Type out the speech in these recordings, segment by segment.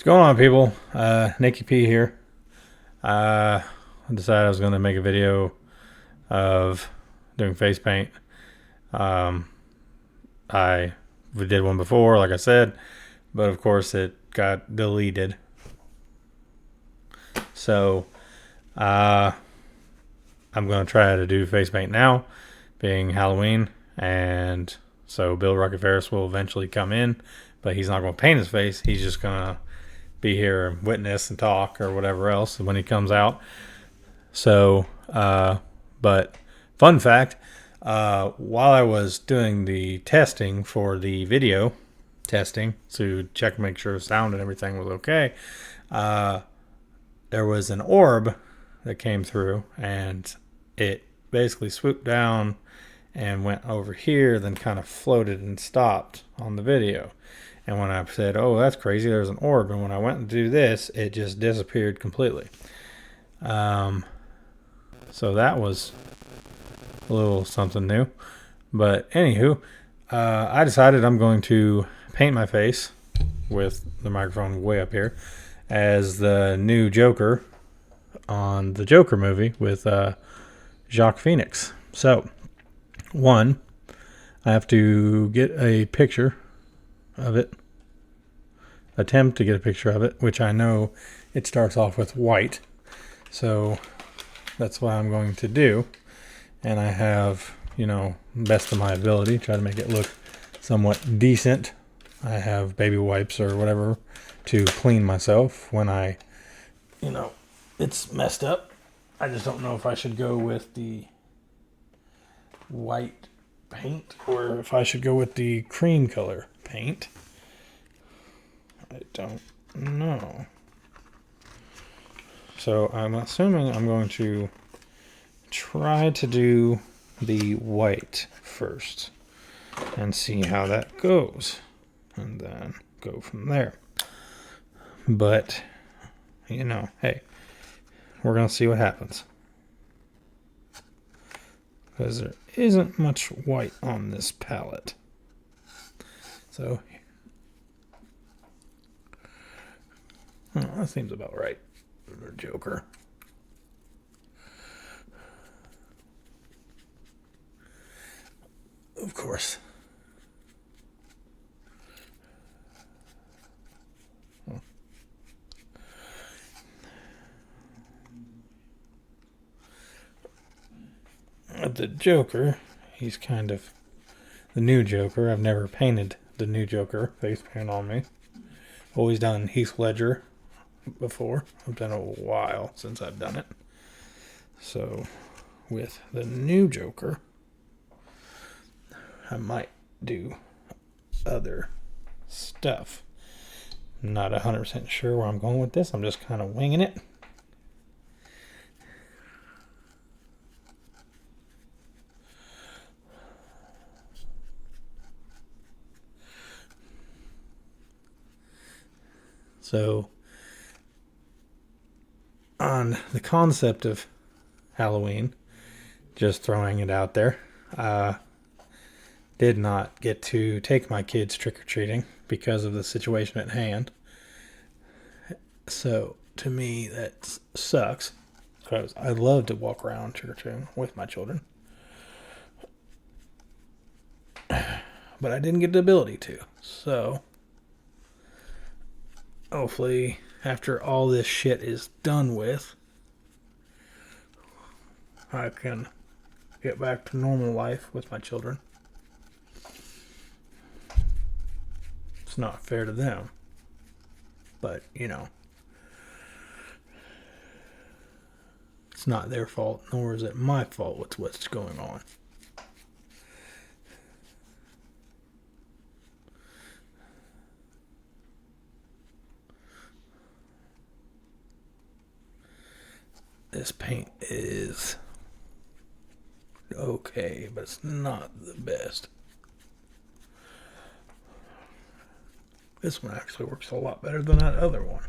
What's going on, people? Nicky P here. I decided I was going to make a video of doing face paint. Um, we did one before, like I said, but of course it got deleted. So I'm going to try to do face paint now, being Halloween, and so Bill Rocket Ferris will eventually come in, but he's not going to paint his face. He's just going to be here and witness and talk or whatever else when he comes out. So, but fun fact, while I was doing the testing for the video testing to check, make sure sound and everything was okay, there was an orb that came through and it basically swooped down and went over here, then kind of floated and stopped on the video. And when I said, oh, that's crazy, there's an orb. And when I went to do this, it just disappeared completely. So that was a little something new. But anywho, I decided I'm going to paint my face with the microphone way up here as the new Joker on the Joker movie with Joaquin Phoenix. So, one, I have to get a picture of it, attempt to get a picture of it, which I know it starts off with white, so that's what I'm going to do. And I have, best of my ability, try to make it look somewhat decent. I have baby wipes or whatever to clean myself when it's messed up. I just don't know if I should go with the white paint or if I should go with the cream color paint. I don't know. So I'm assuming I'm going to try to do the white first and see how that goes, and then go from there. But hey, we're gonna see what happens, because there isn't much white on this palette. So that seems about right for Joker. Of course. The Joker, he's kind of the new Joker. I've never painted the new Joker face paint on me. Always done Heath Ledger before. It's been a while since I've done it. So with the new Joker, I might do other stuff. I'm not 100% sure where I'm going with this. I'm just kind of winging it. So, on the concept of Halloween, just throwing it out there, did not get to take my kids trick-or-treating because of the situation at hand. So, to me, that sucks, because I love to walk around trick-or-treating with my children. But I didn't get the ability to. So, hopefully, after all this shit is done with, I can get back to normal life with my children. It's not fair to them, but it's not their fault, nor is it my fault with what's going on. This paint is okay, but it's not the best. This one actually works a lot better than that other one.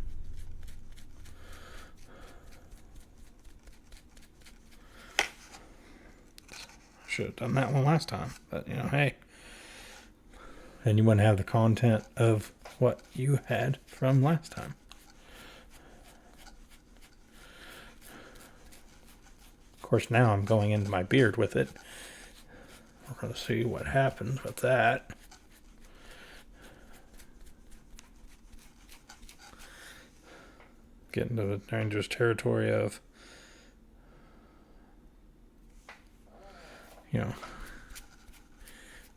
Should have done that one last time, but hey. And you wouldn't have the content of what you had from last time. course, now I'm going into my beard with it. We're going to see what happens with that. Get into the dangerous territory of,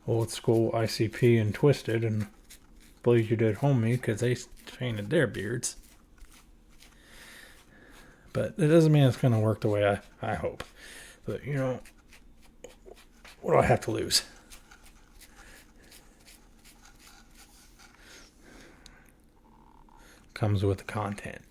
old school ICP and Twisted and Believe You Did Homie, because they painted their beards. But it doesn't mean it's going to work the way I hope. But, what do I have to lose? Comes with the content,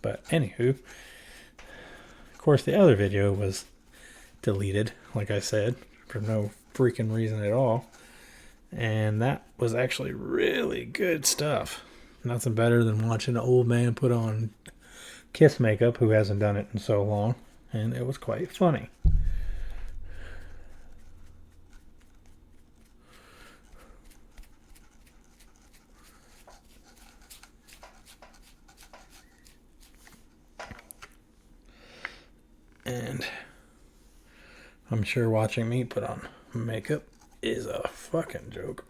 But anywho, of course, the other video was deleted, like I said, for no freaking reason at all. And that was actually really good stuff. Nothing better than watching an old man put on Kiss makeup who hasn't done it in so long. And it was quite funny. And I'm sure watching me put on makeup is a fucking joke.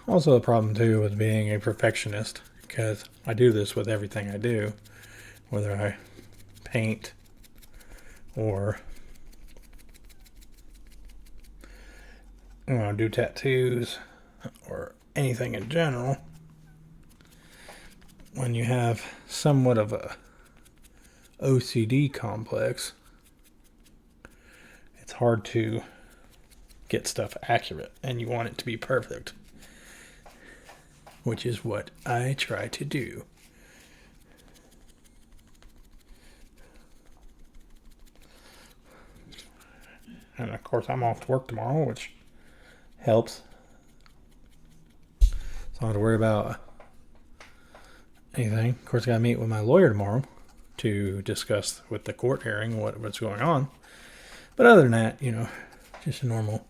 Also a problem too with being a perfectionist, because I do this with everything I do, whether I paint or do tattoos or anything in general. When you have somewhat of a OCD complex, it's hard to get stuff accurate, and you want it to be perfect, which is what I try to do. And of course, I'm off to work tomorrow, which helps. So I don't have to worry about anything. Of course, I got to meet with my lawyer tomorrow to discuss with the court hearing what's going on. But other than that, just a normal,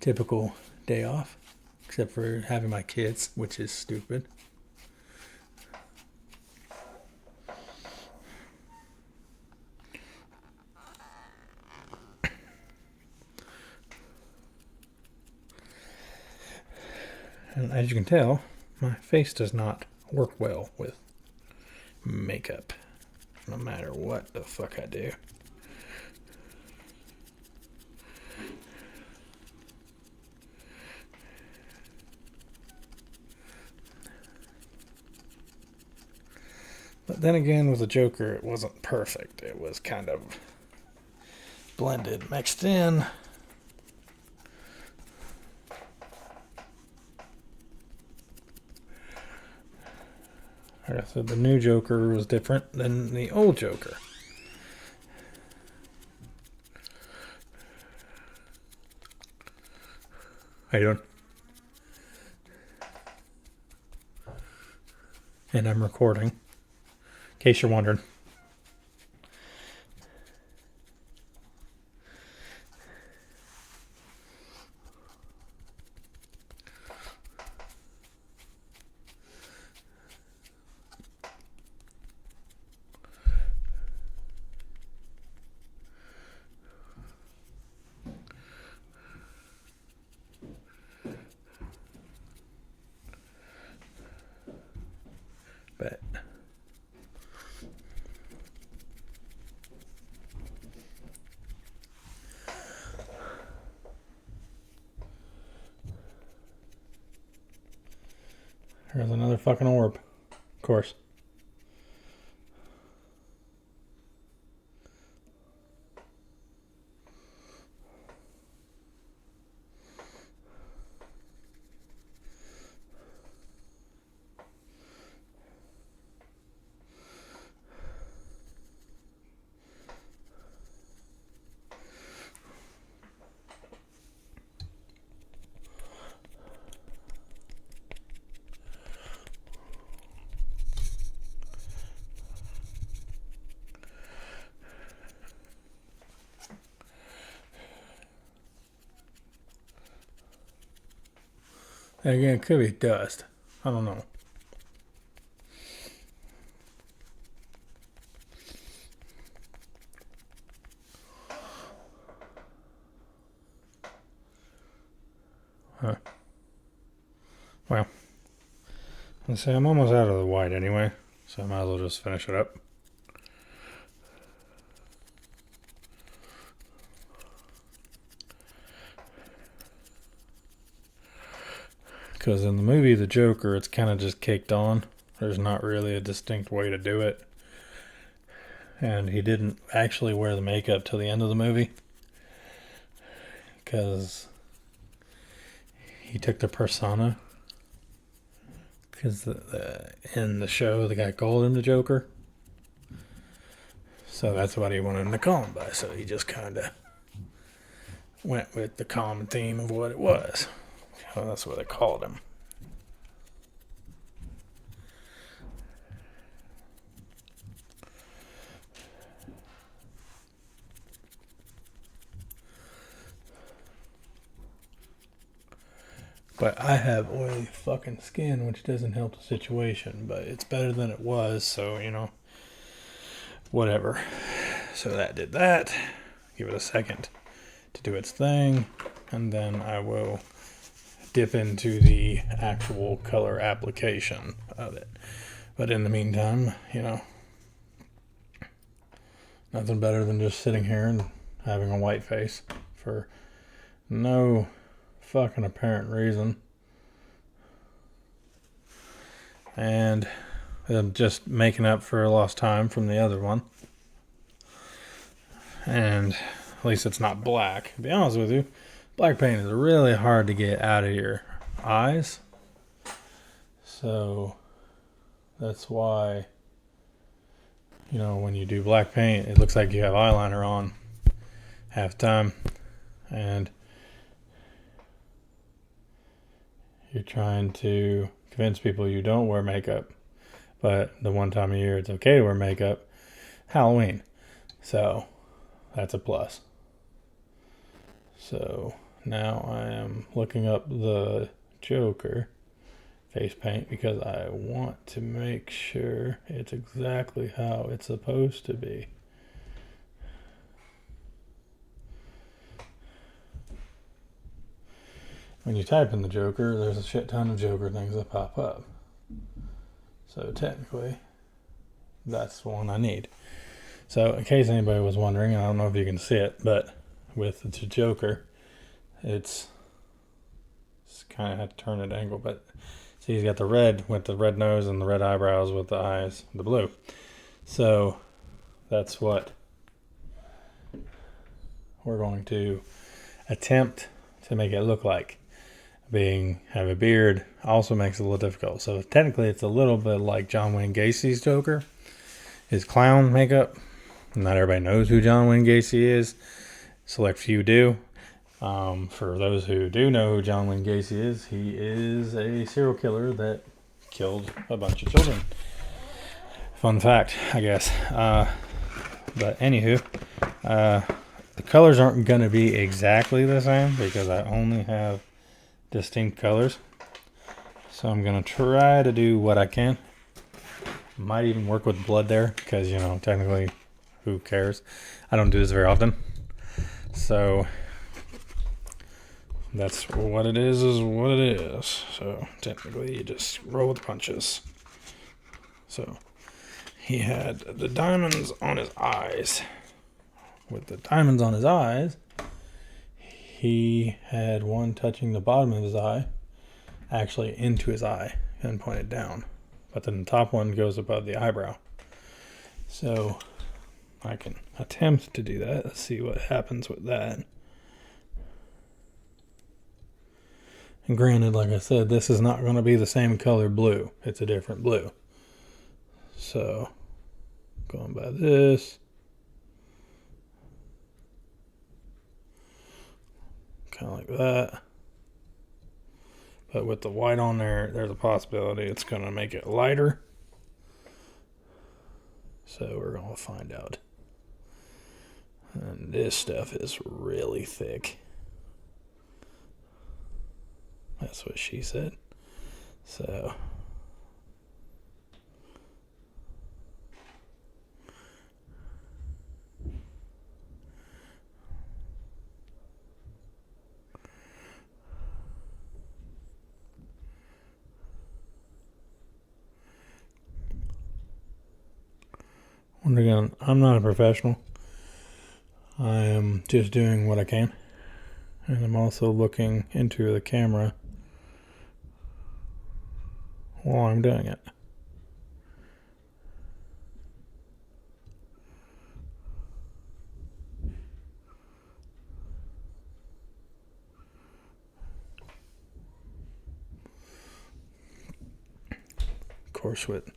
typical day off. Except for having my kids, which is stupid. And as you can tell, my face does not work well with makeup, no matter what the fuck I do. But then again, with the Joker, it wasn't perfect. It was kind of blended, mixed in. Like I said, the new Joker was different than the old Joker. How you doing? And I'm recording, in case you're wondering. But there's another fucking orb, of course. Again, it could be dust. I don't know. Huh. Well, let's see, I'm almost out of the white anyway, so I might as well just finish it up. Because in the movie The Joker, it's kind of just caked on. There's not really a distinct way to do it. And he didn't actually wear the makeup till the end of the movie. Because he took the persona. Because in the show, the guy called him the Joker. So that's what he wanted him to call him by. So he just kind of went with the common theme of what it was. So that's what they called him. But I have oily fucking skin, which doesn't help the situation. But it's better than it was, so, you know, whatever. So that did that. Give it a second to do its thing. And then I will dip into the actual color application of it. But in the meantime, you know, nothing better than just sitting here and having a white face for no fucking apparent reason. And I'm just making up for lost time from the other one. And at least it's not black. To be honest with you, black paint is really hard to get out of your eyes. So that's why, you know, when you do black paint, it looks like you have eyeliner on half the time. And you're trying to convince people you don't wear makeup. But the one time a year it's okay to wear makeup, Halloween. So that's a plus. So now I am looking up the Joker face paint because I want to make sure it's exactly how it's supposed to be. When you type in the Joker, there's a shit ton of Joker things that pop up. So technically, that's the one I need. So in case anybody was wondering, I don't know if you can see it, but with the Joker, it's kind of had to turn it angle, but see, he's got the red with the red nose and the red eyebrows with the eyes, the blue. So that's what we're going to attempt to make it look like. Have a beard also makes it a little difficult. So technically it's a little bit like John Wayne Gacy's Joker. His clown makeup. Not everybody knows who John Wayne Gacy is. Select few do. For those who do know who John Wayne Gacy is, he is a serial killer that killed a bunch of children. Fun fact, I guess. But anywho, the colors aren't going to be exactly the same because I only have distinct colors. So I'm going to try to do what I can. Might even work with blood there because, you know, technically, who cares? I don't do this very often. So that's what it is what it is. So technically you just roll with the punches. So he had the diamonds on his eyes. With the diamonds on his eyes, he had one touching the bottom of his eye, actually into his eye and pointed down. But then the top one goes above the eyebrow. So I can attempt to do that. Let's see what happens with that. And granted, like I said, this is not going to be the same color blue. It's a different blue. So going by this. Kind of like that. But with the white on there, there's a possibility it's going to make it lighter. So we're going to find out. And this stuff is really thick. That's what she said. So once again, I'm not a professional. I am just doing what I can. And I'm also looking into the camera while I'm doing it. Of course, with,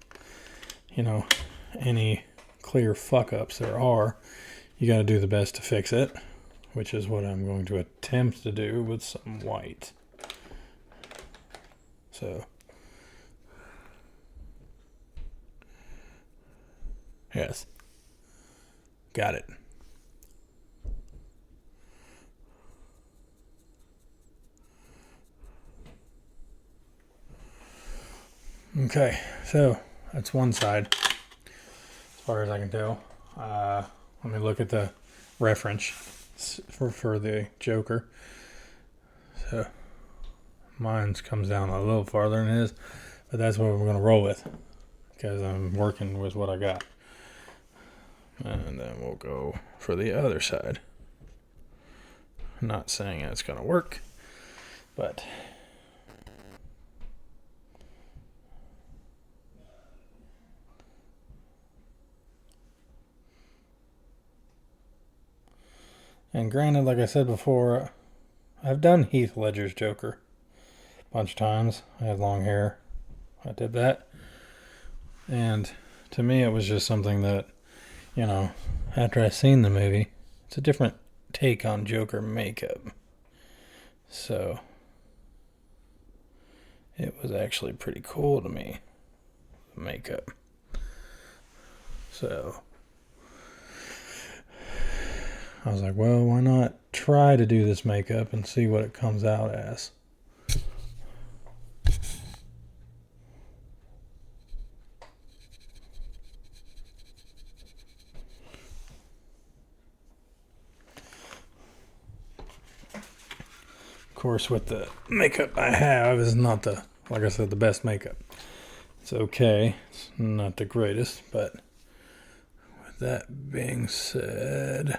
any clear fuck ups there are, you got to do the best to fix it, which is what I'm going to attempt to do with some white. So, yes, got it. Okay, so that's one side, as far as I can tell. Let me look at the reference for the Joker. So mine comes down a little farther than his, but that's what we're going to roll with because I'm working with what I got. And then we'll go for the other side. I'm not saying it's going to work, but and granted, like I said before, I've done Heath Ledger's Joker a bunch of times. I had long hair. I did that. And to me, it was just something that, after I seen the movie, it's a different take on Joker makeup. So it was actually pretty cool to me, the makeup. So I was like, well, why not try to do this makeup and see what it comes out as? Of course, with the makeup I have is not like I said, the best makeup. It's okay. It's not the greatest, but with that being said,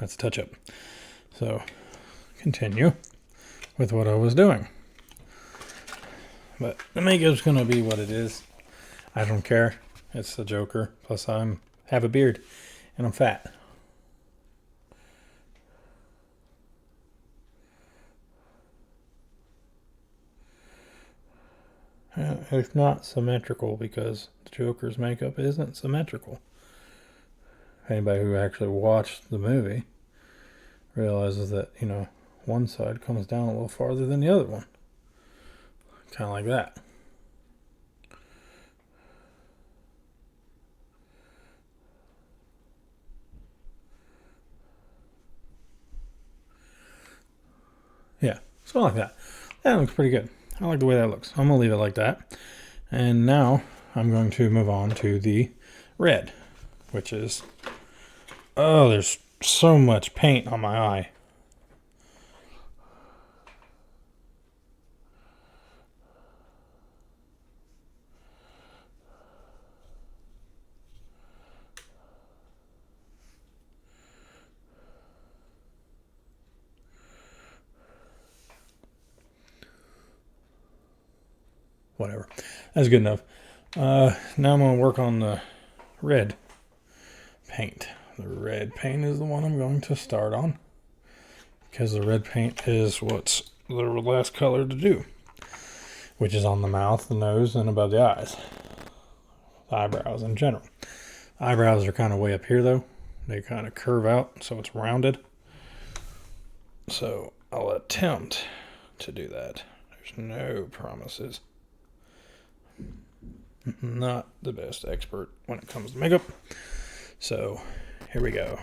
that's a touch up. So continue with what I was doing. But the makeup's going to be what it is. I don't care. It's the Joker. Plus I have a beard and I'm fat. It's not symmetrical because the Joker's makeup isn't symmetrical. Anybody who actually watched the movie realizes that, one side comes down a little farther than the other one. Kind of like that. Yeah, something like that. That looks pretty good. I like the way that looks. I'm going to leave it like that. And now I'm going to move on to the red, which is... Oh, there's so much paint on my eye. Whatever. That's good enough. Now I'm going to work on the red paint. The red paint is the one I'm going to start on because the red paint is what's the last color to do, which is on the mouth, the nose, and above the eyes. The eyebrows in general. Eyebrows are kind of way up here though. They kind of curve out so it's rounded. So I'll attempt to do that. There's no promises. not the best expert when it comes to makeup. So here we go.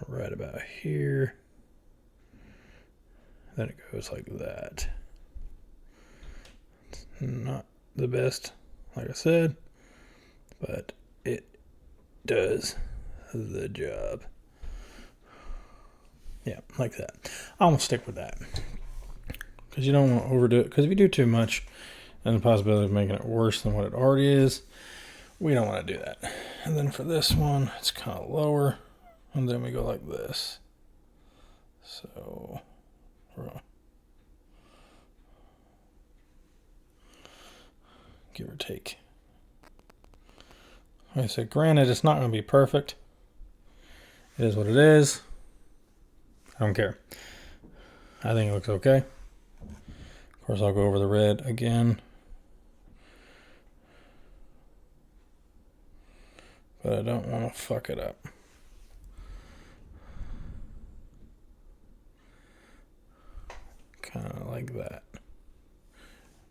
Right about here. Then it goes like that. It's not the best, like I said, but it does the job. Yeah, like that. I'm going to stick with that. Because you don't want to overdo it. Because if you do too much, and the possibility of making it worse than what it already is, we don't want to do that. And then for this one, it's kind of lower. And then we go like this. So, give or take. Like I said, granted, it's not going to be perfect. It is what it is. I don't care. I think it looks okay. Of course, I'll go over the red again. But I don't want to fuck it up. Kind of like that.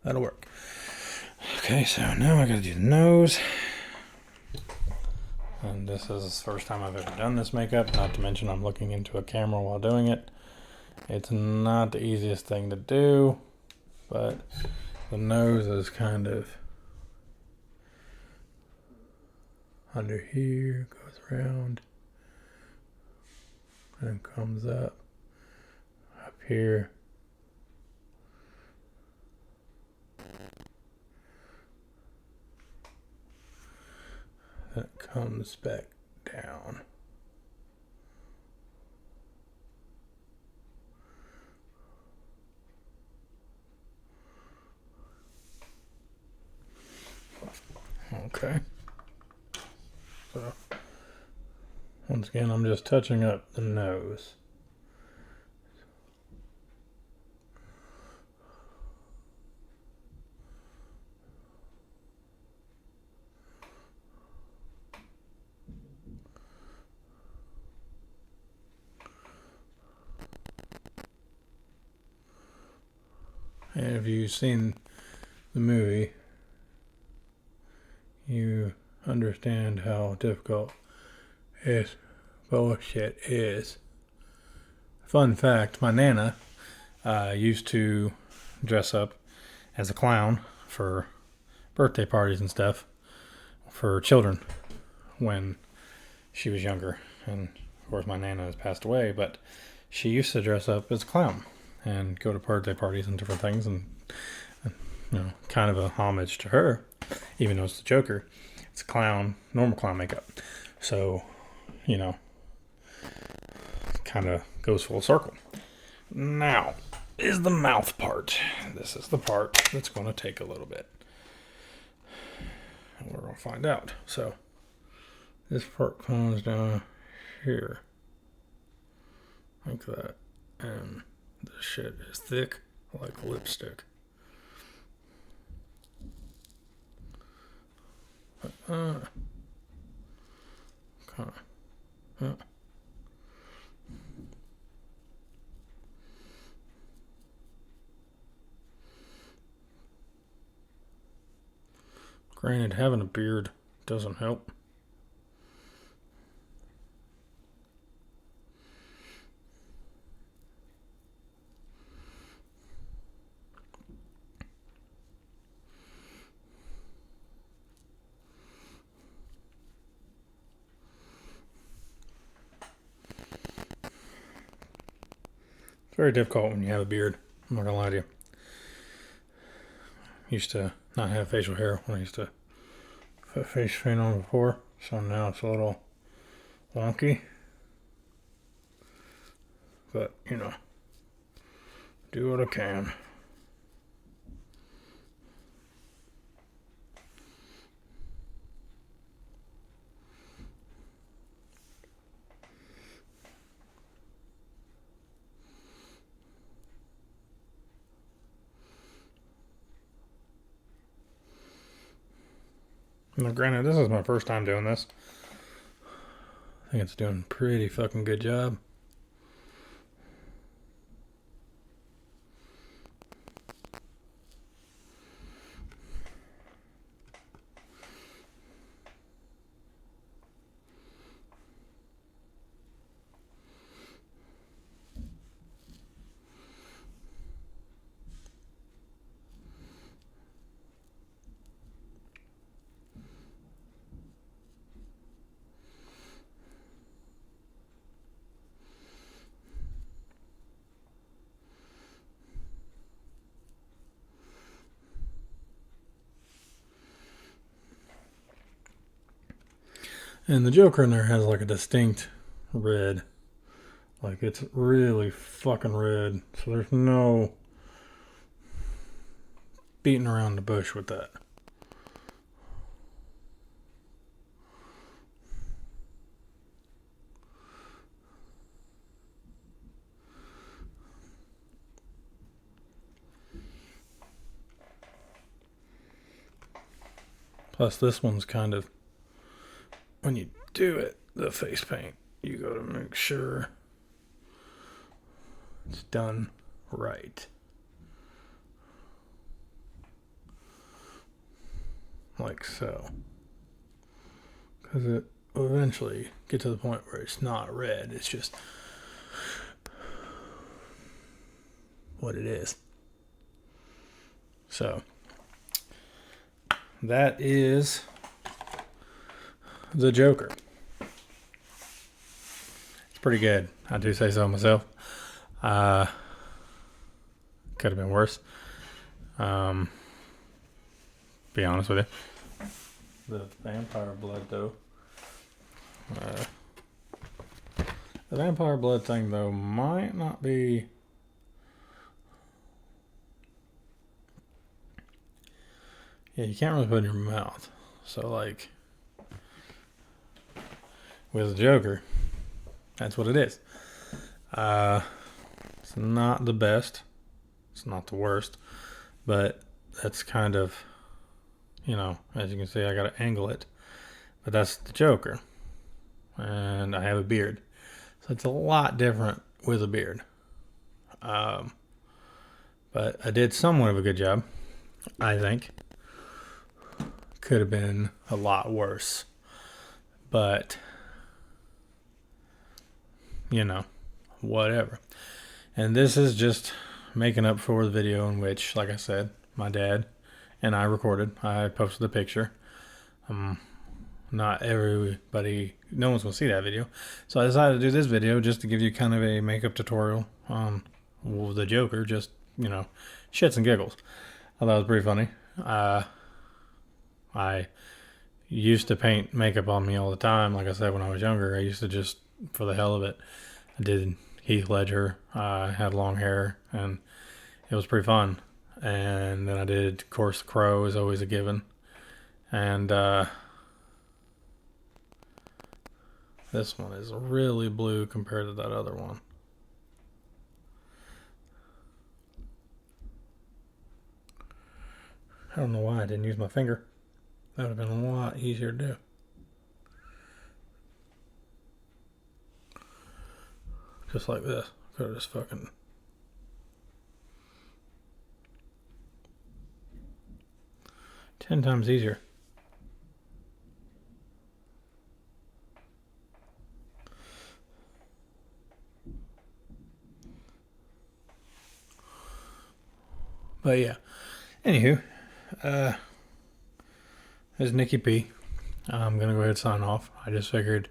That'll work. Okay, so now I gotta do the nose. And this is the first time I've ever done this makeup, not to mention I'm looking into a camera while doing it. It's not the easiest thing to do, but the nose is kind of under here, goes around, and comes up here. That comes back down. Okay. So, once again, I'm just touching up the nose. And if you've seen the movie, you understand how difficult this bullshit is. Fun fact, my Nana used to dress up as a clown for birthday parties and stuff for children when she was younger. And of course my Nana has passed away, but she used to dress up as a clown and go to birthday parties and different things, and you know, kind of a homage to her, even though it's the Joker. It's clown, normal clown makeup. So, you know, kind of goes full circle. Now is the mouth part. This is the part that's going to take a little bit. And we're going to find out. So, this part comes down here. Like that. And this shit is thick like lipstick. Granted, having a beard doesn't help. It's very difficult when you have a beard. I'm not gonna lie to you. Used to not have facial hair when I used to put face paint on before, so now it's a little wonky. But, you know, do what I can. Now, granted, this is my first time doing this. I think it's doing a pretty fucking good job. And the Joker in there has like a distinct red. Like it's really fucking red. So there's no beating around the bush with that. Plus this one's kind of, when you do it, the face paint, you gotta make sure it's done right. Like so. Because it will eventually get to the point where it's not red, it's just what it is. So, that is the Joker. It's pretty good. I do say so myself. Could have been worse. Be honest with you. The vampire blood, though. The vampire blood thing, though, might not be. Yeah, you can't really put it in your mouth. So, like, with the Joker, that's what it is. It's not the best. It's not the worst. But that's kind of, you know, as you can see, I got to angle it. But that's the Joker. And I have a beard. So it's a lot different with a beard. But I did somewhat of a good job, I think. Could have been a lot worse. But, you know, whatever. And this is just making up for the video in which, like I said, my dad and I recorded. I posted the picture. Not everybody, no one's going to see that video. So I decided to do this video just to give you kind of a makeup tutorial on the Joker. Just, you know, shits and giggles. I thought it was pretty funny. I used to paint makeup on me all the time. Like I said, when I was younger, I used to just, for the hell of it, I did Heath Ledger. I had long hair, and it was pretty fun. And then I did, of course, Crow is always a given. And this one is really blue compared to that other one. I don't know why I didn't use my finger. That would have been a lot easier to do. Just like this. Could have just fucking... ten times easier. But yeah. Anywho. This is Nicky P. I'm going to go ahead and sign off. I just figured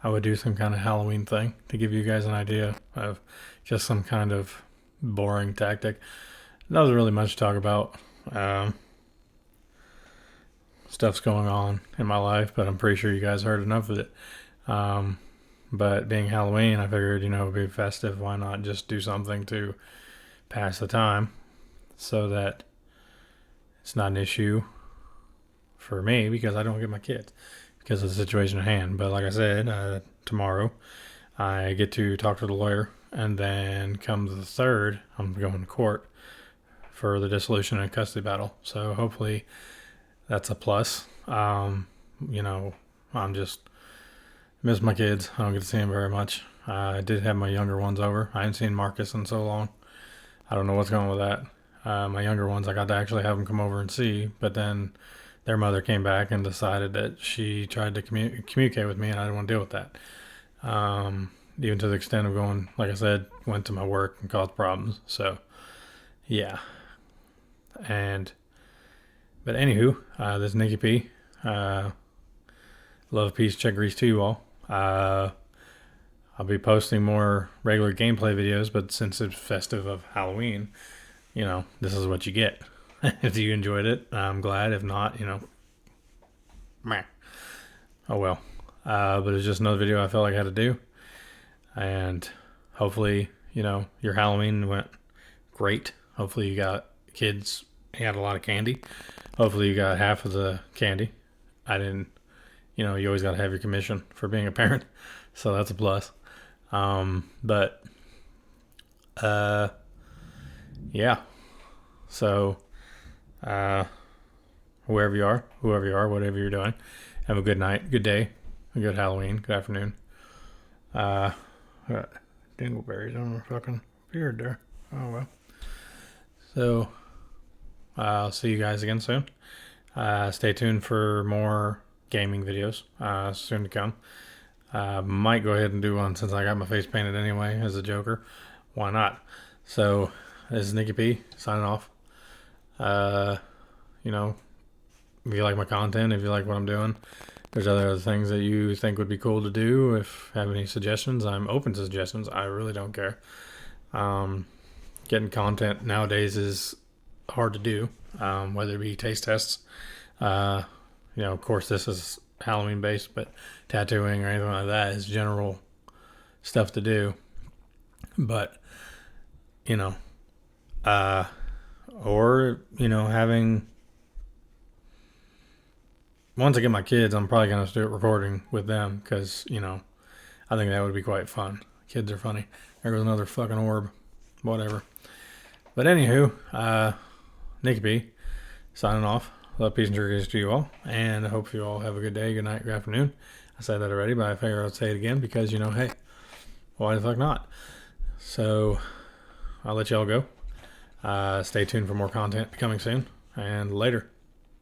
I would do some kind of Halloween thing to give you guys an idea of just some kind of boring tactic. That was really much to talk about. Stuff's going on in my life, but I'm pretty sure you guys heard enough of it. But being Halloween, I figured, you know, it'd be festive. Why not just do something to pass the time so that it's not an issue for me because I don't get my kids because of the situation at hand. But like I said, tomorrow I get to talk to the lawyer, and then come the 3rd, I'm going to court for the dissolution and custody battle. So hopefully that's a plus. You know, I'm just miss my kids. I don't get to see them very much. I did have my younger ones over. I haven't seen Marcus in so long. I don't know what's going on with that. My younger ones, I got to actually have them come over and see, but then their mother came back and decided that she tried to communicate with me, and I didn't want to deal with that. Even to the extent of going, like I said, went to my work and caused problems. So, yeah. But anywho, this is Nicky P. Love, peace, check, grease to you all. I'll be posting more regular gameplay videos, but since it's festive of Halloween, you know, this is what you get. If you enjoyed it, I'm glad. If not, you know, meh. Oh well. But it's just another video I felt like I had to do. And hopefully, your Halloween went great. Hopefully you got kids, you got a lot of candy. Hopefully you got half of the candy. I didn't, you always got to have your commission for being a parent. So that's a plus. But yeah. So, whoever you are, whatever you're doing, have a good night, good day, a good Halloween, good afternoon. Dingleberries on my fucking beard there. Oh well. So, I'll see you guys again soon. Stay tuned for more gaming videos soon to come. Might go ahead and do one since I got my face painted anyway as a Joker. Why not? So, this is Nicky P signing off. If you like my content, if you like what I'm doing, there's other things that you think would be cool to do. If you have any suggestions, I'm open to suggestions. I really don't care. Getting content nowadays is hard to do, whether it be taste tests. Of course, this is Halloween based, but tattooing or anything like that is general stuff to do. But, having, once I get my kids, I'm probably going to start recording with them because, I think that would be quite fun. Kids are funny. There goes another fucking orb. Whatever. But anywho, Nicky B, signing off. Love, peace, and jerkies to you all. And I hope you all have a good day, good night, good afternoon. I said that already, but I figure I'll say it again because, hey, why the fuck not? So, I'll let y'all go. Stay tuned for more content coming soon. And later.